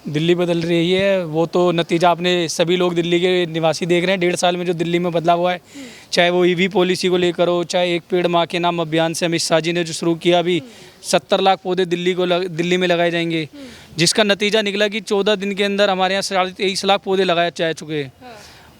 दिल्ली बदल रही है वो तो नतीजा आपने सभी लोग दिल्ली के निवासी देख रहे हैं। 1.5 साल में जो दिल्ली में बदलाव हुआ है, चाहे वो ईवी पॉलिसी को लेकर हो, चाहे एक पेड़ माँ के नाम अभियान से अमित शाह जी ने जो शुरू किया, अभी 70 लाख पौधे दिल्ली में लगाए जाएंगे, जिसका नतीजा निकला कि 14 दिन के अंदर हमारे यहाँ 23.5 लाख पौधे लगाए जा चुके हैं।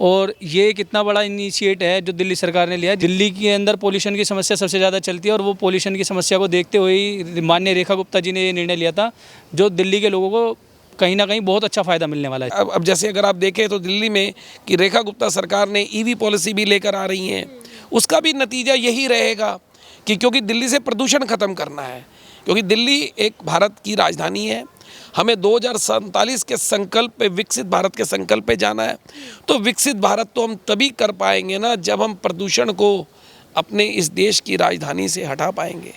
और ये कितना बड़ा इनिशिएट है जो दिल्ली सरकार ने लिया है। दिल्ली के अंदर पोल्यूशन की समस्या सबसे ज़्यादा चलती है और वो पोल्यूशन की समस्या को देखते हुए ही माननीय रेखा गुप्ता जी ने ये निर्णय लिया था, जो दिल्ली के लोगों को कहीं ना कहीं बहुत अच्छा फ़ायदा मिलने वाला है। अब जैसे अगर आप देखें तो दिल्ली में कि रेखा गुप्ता सरकार ने ईवी पॉलिसी भी लेकर आ रही हैं, उसका भी नतीजा यही रहेगा कि क्योंकि दिल्ली से प्रदूषण ख़त्म करना है, क्योंकि दिल्ली एक भारत की राजधानी है, हमें 2047 के संकल्प पे, विकसित भारत के संकल्प पे जाना है। तो विकसित भारत तो हम तभी कर पाएंगे ना जब हम प्रदूषण को अपने इस देश की राजधानी से हटा पाएंगे।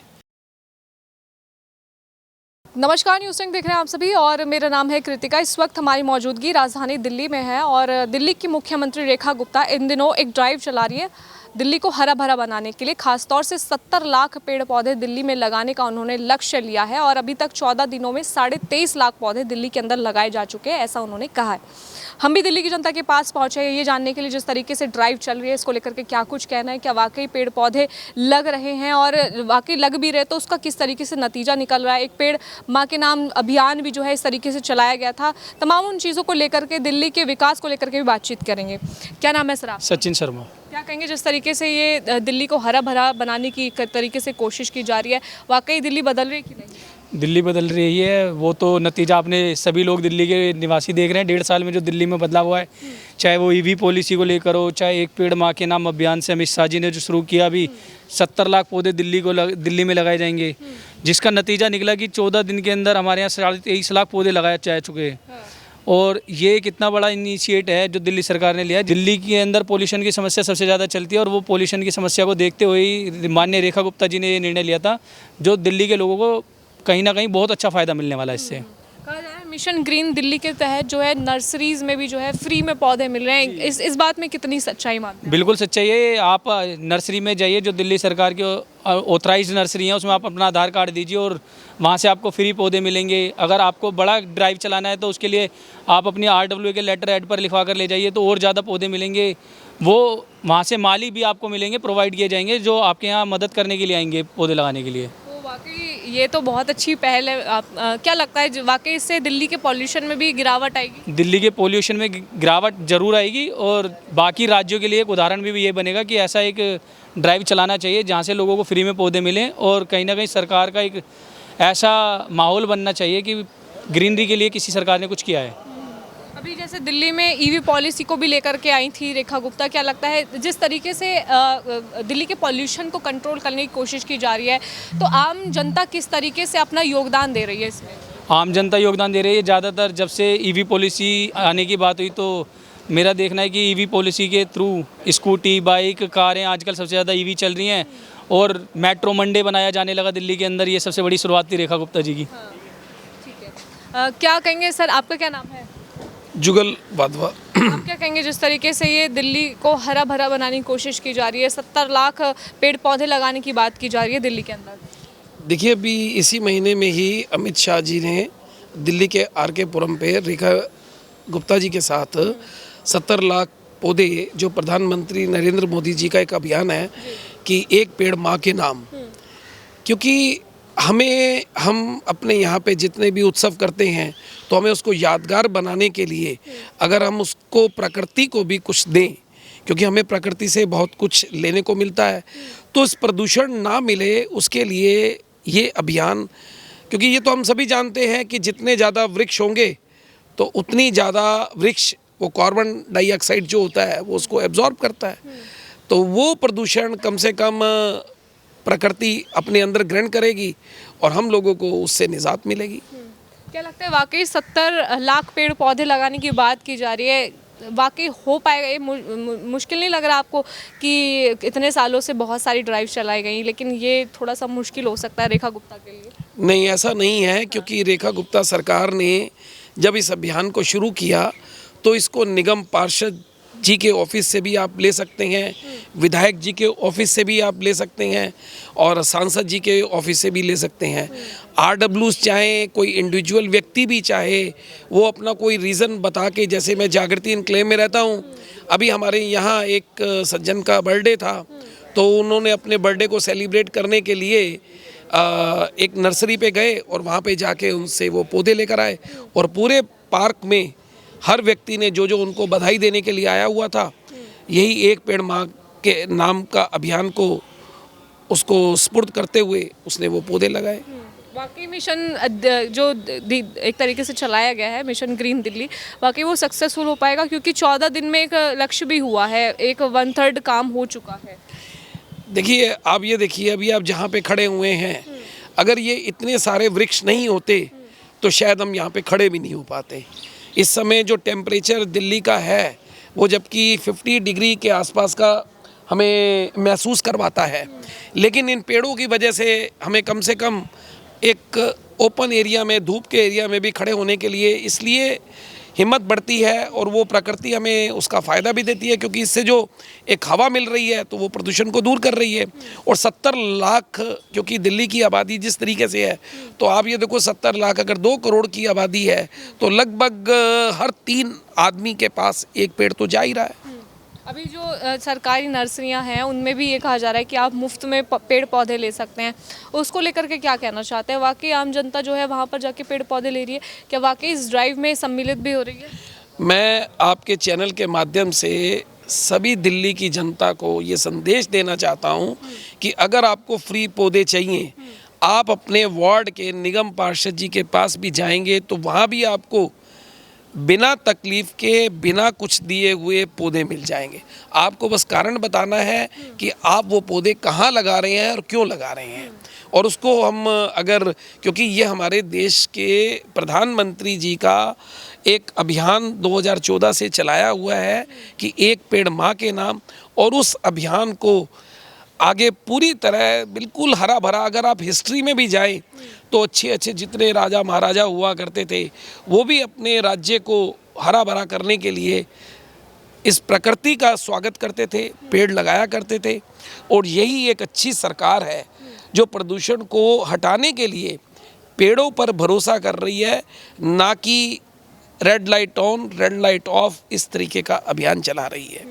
नमस्कार, न्यूज़ टैंक देख रहे हैं आप सभी और मेरा नाम है कृतिका। इस वक्त हमारी मौजूदगी राजधानी दिल्ली में है और दिल्ली की मुख्यमंत्री रेखा गुप्ता इन दिनों एक ड्राइव चला रही है दिल्ली को हरा भरा बनाने के लिए। खासतौर से 70 लाख पेड़ पौधे दिल्ली में लगाने का उन्होंने लक्ष्य लिया है और अभी तक 14 दिनों में 23.5 लाख पौधे दिल्ली के अंदर लगाए जा चुके हैं, ऐसा उन्होंने कहा है। हम भी दिल्ली की जनता के पास पहुंचे हैं ये जानने के लिए जिस तरीके से ड्राइव चल रही है इसको लेकर के क्या कुछ कहना है, क्या वाकई पेड़ पौधे लग रहे हैं और वाकई लग भी रहे तो उसका किस तरीके से नतीजा निकल रहा है। एक पेड़ माँ के नाम अभियान भी जो है इस तरीके से चलाया गया था। तमाम उन चीज़ों को लेकर के, दिल्ली के विकास को लेकर के भी बातचीत करेंगे। क्या नाम है सर आप? सचिन शर्मा। क्या कहेंगे जिस तरीके से ये दिल्ली को हरा भरा बनाने की तरीके से कोशिश की जा रही है, वाकई दिल्ली बदल रही है कि नहीं? दिल्ली बदल रही है वो तो नतीजा आपने सभी लोग दिल्ली के निवासी देख रहे हैं। 1.5 साल में जो दिल्ली में बदलाव हुआ है, चाहे वो ईवी पॉलिसी को लेकर हो, चाहे एक पेड़ माँ के नाम अभियान से अमित शाह जी ने जो शुरू किया, अभी 70 लाख पौधे दिल्ली में लगाए जाएंगे, जिसका नतीजा निकला कि 14 दिन के अंदर हमारे यहाँ 23.5 लाख पौधे लगाए जा चुके हैं। और ये कितना बड़ा इनिशिएट है जो दिल्ली सरकार ने लिया है। दिल्ली के अंदर पोल्यूशन की समस्या सबसे ज़्यादा चलती है और वो पोल्यूशन की समस्या को देखते हुए ही माननीय रेखा गुप्ता जी ने ये निर्णय लिया था, जो दिल्ली के लोगों को कहीं ना कहीं बहुत अच्छा फ़ायदा मिलने वाला है इससे। कहा जाए मिशन ग्रीन दिल्ली के तहत जो है नर्सरीज में भी जो है फ्री में पौधे मिल रहे हैं, इस बात में कितनी सच्चाई मानते हैं? बिल्कुल सच्चाई है। आप नर्सरी में जाइए, जो दिल्ली सरकार की ऑथराइज्ड नर्सरी है, उसमें आप अपना आधार कार्ड दीजिए और वहाँ से आपको फ्री पौधे मिलेंगे। अगर आपको बड़ा ड्राइव चलाना है तो उसके लिए आप अपनी RWA के लेटर हेड पर लिखवा कर ले जाइए तो और ज़्यादा पौधे मिलेंगे। वो वहाँ से माली भी आपको मिलेंगे, प्रोवाइड किए जाएंगे, जो आपके यहाँ मदद करने के लिए आएंगे पौधे लगाने के लिए। वाकई ये तो बहुत अच्छी पहल है। क्या लगता है वाकई इससे दिल्ली के पॉल्यूशन में भी गिरावट आएगी? दिल्ली के पॉल्यूशन में गिरावट जरूर आएगी और बाकी राज्यों के लिए एक उदाहरण भी ये बनेगा कि ऐसा एक ड्राइव चलाना चाहिए जहाँ से लोगों को फ्री में पौधे मिलें और कहीं ना कहीं सरकार का एक ऐसा माहौल बनना चाहिए कि ग्रीनरी के लिए किसी सरकार ने कुछ किया है। अभी जैसे दिल्ली में ईवी पॉलिसी को भी लेकर के आई थी रेखा गुप्ता, क्या लगता है जिस तरीके से दिल्ली के पॉल्यूशन को कंट्रोल करने की कोशिश की जा रही है तो आम जनता किस तरीके से अपना योगदान दे रही है इसमें? आम जनता योगदान दे रही है। ज़्यादातर जब से ईवी पॉलिसी आने की बात हुई तो मेरा देखना है कि ईवी पॉलिसी के थ्रू स्कूटी, बाइक, कारें आजकल सबसे ज़्यादा ईवी चल रही हैं और मेट्रो मंडे बनाया जाने लगा दिल्ली के अंदर। ये सबसे बड़ी शुरुआत थी रेखा गुप्ता जी की। हाँ, ठीक है। क्या कहेंगे सर, आपका क्या नाम है? जुगल वाधवा। आप क्या कहेंगे जिस तरीके से ये दिल्ली को हरा भरा बनाने की कोशिश की जा रही है, 70 लाख पेड़ पौधे लगाने की बात की जा रही है दिल्ली के अंदर? देखिए, अभी इसी महीने में ही अमित शाह जी ने दिल्ली के RK पुरम पे रेखा गुप्ता जी के साथ 70 लाख पौधे, जो प्रधानमंत्री नरेंद्र मोदी जी का एक अभियान है कि एक पेड़ माँ के नाम, क्योंकि हम अपने यहाँ पे जितने भी उत्सव करते हैं तो हमें उसको यादगार बनाने के लिए अगर हम उसको, प्रकृति को भी कुछ दें, क्योंकि हमें प्रकृति से बहुत कुछ लेने को मिलता है, तो इस प्रदूषण ना मिले उसके लिए ये अभियान, क्योंकि ये तो हम सभी जानते हैं कि जितने ज़्यादा वृक्ष होंगे तो उतनी ज़्यादा वृक्ष वो कार्बन डाइऑक्साइड जो होता है वो उसको एब्जॉर्ब करता है, तो वो प्रदूषण कम से कम प्रकृति अपने अंदर ग्रहण करेगी और हम लोगों को उससे निजात मिलेगी। क्या लगता है वाकई 70 लाख पेड़ पौधे लगाने की बात की जा रही है, वाकई हो पाएगा? ये मुश्किल नहीं लग रहा आपको कि इतने सालों से बहुत सारी ड्राइव चलाई गई लेकिन ये थोड़ा सा मुश्किल हो सकता है रेखा गुप्ता के लिए? नहीं, ऐसा नहीं है, क्योंकि रेखा गुप्ता सरकार ने जब इस अभियान को शुरू किया तो इसको निगम पार्षद जी के ऑफिस से भी आप ले सकते हैं, विधायक जी के ऑफिस से भी आप ले सकते हैं और सांसद जी के ऑफिस से भी ले सकते हैं। RWs चाहे कोई इंडिविजुअल व्यक्ति भी चाहे वो अपना कोई रीज़न बता के, जैसे मैं जागृति इनक्लेव में रहता हूँ, अभी हमारे यहाँ एक सज्जन का बर्थडे था तो उन्होंने अपने बर्थडे को सेलिब्रेट करने के लिए एक नर्सरी पे गए और वहाँ पे जाके उनसे वो पौधे लेकर आए और पूरे पार्क में हर व्यक्ति ने जो जो उनको बधाई देने के लिए आया हुआ था, यही एक पेड़ माँ के नाम का अभियान को उसको स्पुर्द करते हुए उसने वो पौधे लगाए। वाकई मिशन जो एक तरीके से चलाया गया है, मिशन ग्रीन दिल्ली, वाकई वो सक्सेसफुल हो पाएगा? क्योंकि 14 दिन में एक लक्ष्य भी हुआ है, एक 1/3 काम हो चुका है। देखिए, आप ये देखिए, अभी आप जहाँ पे खड़े हुए हैं, अगर ये इतने सारे वृक्ष नहीं होते तो शायद हम यहाँ पे खड़े भी नहीं हो पाते। इस समय जो टेम्परेचर दिल्ली का है वो जबकि 50 डिग्री के आसपास का हमें महसूस करवाता है, लेकिन इन पेड़ों की वजह से हमें कम से कम एक ओपन एरिया में, धूप के एरिया में भी खड़े होने के लिए इसलिए हिम्मत बढ़ती है और वो प्रकृति हमें उसका फ़ायदा भी देती है, क्योंकि इससे जो एक हवा मिल रही है तो वो प्रदूषण को दूर कर रही है। और 70 लाख, क्योंकि दिल्ली की आबादी जिस तरीके से है, तो आप ये देखो 70 लाख, अगर 2 करोड़ की आबादी है तो लगभग हर 3 आदमी के पास एक पेड़ तो जा ही रहा है। अभी जो सरकारी नर्सरियां हैं उनमें भी ये कहा जा रहा है कि आप मुफ्त में पेड़ पौधे ले सकते हैं, उसको लेकर के क्या कहना चाहते हैं? वाकई आम जनता जो है वहाँ पर जाके पेड़ पौधे ले रही है? क्या वाकई इस ड्राइव में सम्मिलित भी हो रही है? मैं आपके चैनल के माध्यम से सभी दिल्ली की जनता को ये संदेश देना चाहता हूँ कि अगर आपको फ्री पौधे चाहिए, आप अपने वार्ड के निगम पार्षद जी के पास भी जाएंगे तो वहाँ भी आपको बिना तकलीफ के, बिना कुछ दिए हुए पौधे मिल जाएंगे। आपको बस कारण बताना है कि आप वो पौधे कहाँ लगा रहे हैं और क्यों लगा रहे हैं। और उसको हम अगर, क्योंकि ये हमारे देश के प्रधानमंत्री जी का एक अभियान 2014 से चलाया हुआ है कि एक पेड़ माँ के नाम, और उस अभियान को आगे पूरी तरह बिल्कुल हरा भरा, अगर आप हिस्ट्री में भी जाएं तो अच्छे अच्छे जितने राजा महाराजा हुआ करते थे वो भी अपने राज्य को हरा भरा करने के लिए इस प्रकृति का स्वागत करते थे, पेड़ लगाया करते थे। और यही एक अच्छी सरकार है जो प्रदूषण को हटाने के लिए पेड़ों पर भरोसा कर रही है, ना कि red light on red light of इस तरीके का अभियान चला रही है।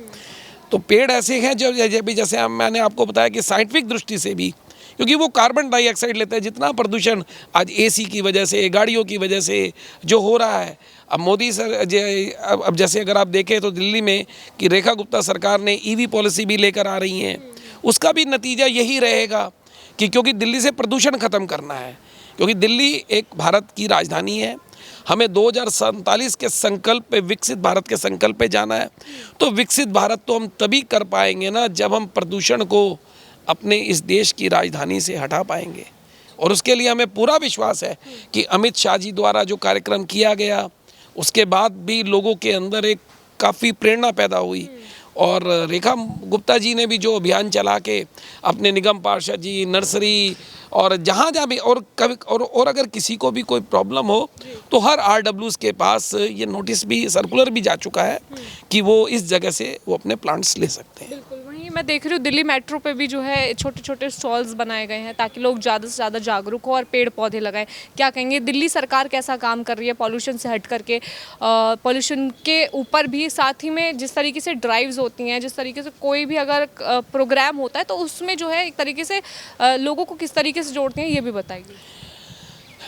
तो पेड़ ऐसे हैं जो जैसे मैंने आपको बताया कि साइंटिफिक दृष्टि से भी, क्योंकि वो कार्बन डाइऑक्साइड लेते हैं, जितना प्रदूषण आज एसी की वजह से, गाड़ियों की वजह से जो हो रहा है। अब मोदी सर अब जैसे अगर आप देखें तो दिल्ली में कि रेखा गुप्ता सरकार ने ईवी पॉलिसी भी लेकर आ रही हैं, उसका भी नतीजा यही रहेगा कि क्योंकि दिल्ली से प्रदूषण ख़त्म करना है, क्योंकि दिल्ली एक भारत की राजधानी है, हमें 2047 के संकल्प पे, विकसित भारत के संकल्प पे जाना है। तो विकसित भारत तो हम तभी कर पाएंगे ना जब हम प्रदूषण को अपने इस देश की राजधानी से हटा पाएंगे। और उसके लिए हमें पूरा विश्वास है कि अमित शाह जी द्वारा जो कार्यक्रम किया गया उसके बाद भी लोगों के अंदर एक काफ़ी प्रेरणा पैदा हुई। और रेखा गुप्ता जी ने भी जो अभियान चला के अपने निगम पार्षद जी, नर्सरी और जहाँ भी, और कभी और अगर किसी को भी कोई प्रॉब्लम हो तो हर RWs के पास ये नोटिस भी, सर्कुलर भी जा चुका है कि वो इस जगह से वो अपने प्लांट्स ले सकते हैं। बिल्कुल, वहीं मैं देख रही हूँ दिल्ली मेट्रो पे भी जो है छोटे छोटे स्टॉल्स बनाए गए हैं ताकि लोग ज़्यादा से ज़्यादा जागरूक हो और पेड़ पौधे लगाएं। क्या कहेंगे, दिल्ली सरकार कैसा काम कर रही है पॉल्यूशन से हट करके, पॉल्यूशन के ऊपर भी, साथ ही में जिस तरीके से ड्राइव्स होती हैं, जिस तरीके से कोई भी अगर प्रोग्राम होता है तो उसमें जो है एक तरीके से लोगों को किस तरीके से जोड़ते हैं, ये भी बताइए।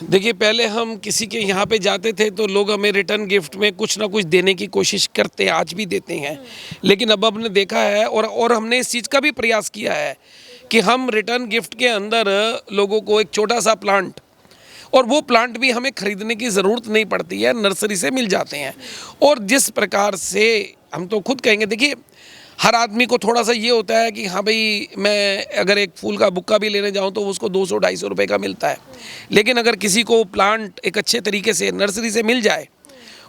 देखिए, पहले हम किसी के यहाँ पे जाते थे तो लोग हमें रिटर्न गिफ्ट में कुछ ना कुछ देने की कोशिश करते हैं, आज भी देते हैं। लेकिन अब हमने देखा है और हमने इस चीज़ का भी प्रयास किया है कि हम रिटर्न गिफ्ट के अंदर लोगों को एक छोटा सा प्लांट, और वो प्लांट भी हमें ख़रीदने की ज़रूरत नहीं पड़ती है, नर्सरी से मिल जाते हैं। और जिस प्रकार से हम तो खुद कहेंगे, देखिए हर आदमी को थोड़ा सा ये होता है कि हाँ भाई, मैं अगर एक फूल का बुक्का भी लेने जाऊँ तो उसको 200-250 रुपये का मिलता है। लेकिन अगर किसी को प्लांट एक अच्छे तरीके से नर्सरी से मिल जाए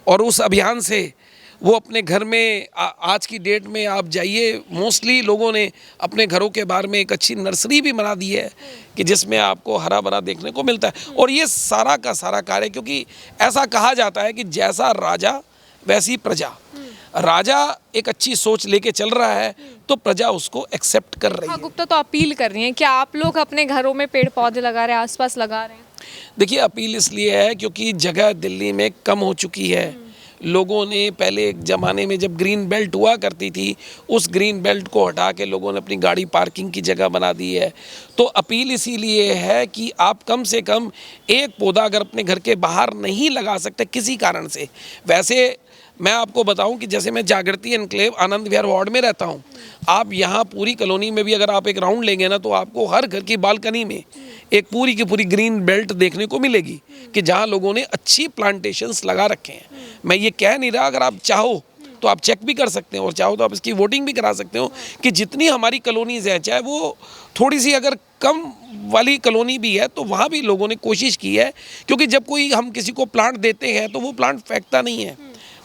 और उस अभियान से वो अपने घर में, आज की डेट में आप जाइए, मोस्टली लोगों ने अपने घरों के बाहर में एक अच्छी नर्सरी भी बना दी है कि जिसमें आपको हरा भरा देखने को मिलता है। और ये सारा का सारा कार्य, क्योंकि ऐसा कहा जाता है कि जैसा राजा वैसी प्रजा। राजा एक अच्छी सोच लेके चल रहा है तो प्रजा उसको एक्सेप्ट कर रही रेखा है। गुप्ता तो अपील कर रही हैं, क्या आप लोग अपने घरों में पेड़ पौधे लगा रहे हैं, आसपास लगा रहे हैं? देखिए, अपील इसलिए है क्योंकि जगह दिल्ली में कम हो चुकी है। लोगों ने पहले एक ज़माने में जब ग्रीन बेल्ट हुआ करती थी, उस ग्रीन बेल्ट को हटा के लोगों ने अपनी गाड़ी पार्किंग की जगह बना दी है। तो अपील इसीलिए है कि आप कम से कम एक पौधा अगर अपने घर के बाहर नहीं लगा सकते किसी कारण से, वैसे मैं आपको बताऊं कि जैसे मैं जागृति एनक्लेव आनंद विहार वार्ड में रहता हूं, आप यहाँ पूरी कॉलोनी में भी अगर आप एक राउंड लेंगे ना तो आपको हर घर की बालकनी में एक पूरी की पूरी ग्रीन बेल्ट देखने को मिलेगी कि जहाँ लोगों ने अच्छी प्लांटेशंस लगा रखे हैं। मैं ये कह नहीं रहा, अगर आप चाहो तो आप चेक भी कर सकते हो और चाहो तो आप इसकी वोटिंग भी करा सकते हो कि जितनी हमारी कॉलोनीज हैं, चाहे वो थोड़ी सी अगर कम वाली कॉलोनी भी है तो वहाँ भी लोगों ने कोशिश की है। क्योंकि जब कोई हम किसी को प्लांट देते हैं तो वो प्लांट फेंकता नहीं है,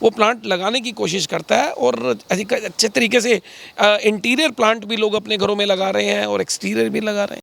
वो प्लांट लगाने की कोशिश करता है। और अच्छे तरीके से इंटीरियर प्लांट भी लोग अपने घरों में लगा रहे हैं और एक्सटीरियर भी लगा रहे हैं।